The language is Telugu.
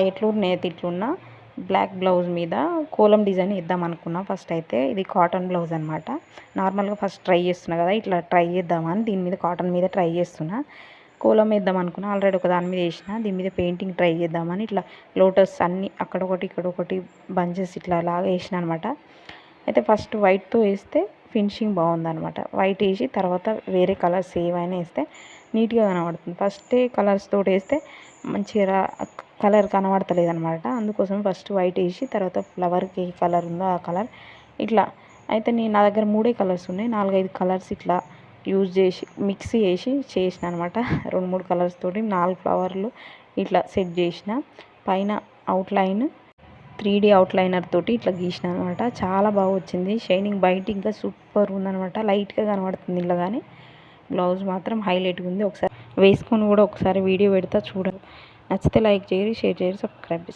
ఎట్లున్నా ఇట్లున్నా బ్లాక్ బ్లౌజ్ మీద కోలం డిజైన్ ఇద్దాం అనుకున్నా. ఫస్ట్ అయితే ఇది కాటన్ బ్లౌజ్ అనమాట. నార్మల్గా ఫస్ట్ ట్రై చేస్తున్నా కదా, ఇట్లా ట్రై చేద్దామని దీని మీద కాటన్ మీద ట్రై చేస్తున్నా. కోలం వేద్దాం అనుకున్నా, ఆల్రెడీ ఒక దాని మీద వేసిన. దీని మీద పెయింటింగ్ ట్రై చేద్దామని ఇట్లా లోటస్ అన్నీ అక్కడొకటి ఇక్కడొకటి బంచెస్ ఇట్లా లాగా వేసిన అనమాట. అయితే ఫస్ట్ వైట్తో వేస్తే ఫినిషింగ్ బాగుందనమాట. వైట్ వేసి తర్వాత వేరే కలర్స్ ఏవైనా వేస్తే నీట్గా కనబడుతుంది. ఫస్టే కలర్స్ తోటి వేస్తే మంచిగా కలర్ కనబడతలేదు అనమాట. అందుకోసం ఫస్ట్ వైట్ వేసి తర్వాత ఫ్లవర్కి ఏ కలర్ ఉందో ఆ కలర్ ఇట్లా. అయితే నా దగ్గర 3 కలర్స్ ఉన్నాయి. 4-5 కలర్స్ ఇట్లా యూజ్ చేసి మిక్స్ చేసి చేసిన అనమాట. 2-3 కలర్స్ తోటి 4 ఫ్లవర్లు ఇట్లా సెట్ చేసిన. పైన అవుట్లైన్ 3D అవుట్లైనర్ తోటి ఇట్లా గీసిన అనమాట. చాలా బాగా వచ్చింది. షైనింగ్ బయట ఇంకా సూపర్ ఉందనమాట. లైట్గా కనబడుతుంది ఇలా, కానీ బ్లౌజ్ మాత్రం హైలైట్గా ఉంది. ఒకసారి వేసుకొని కూడా ఒకసారి వీడియో పెడతా చూడండి. నచ్చితే లైక్ చేయరు, షేర్ చేయరు, సబ్స్క్రైబ్ చేస్తారు.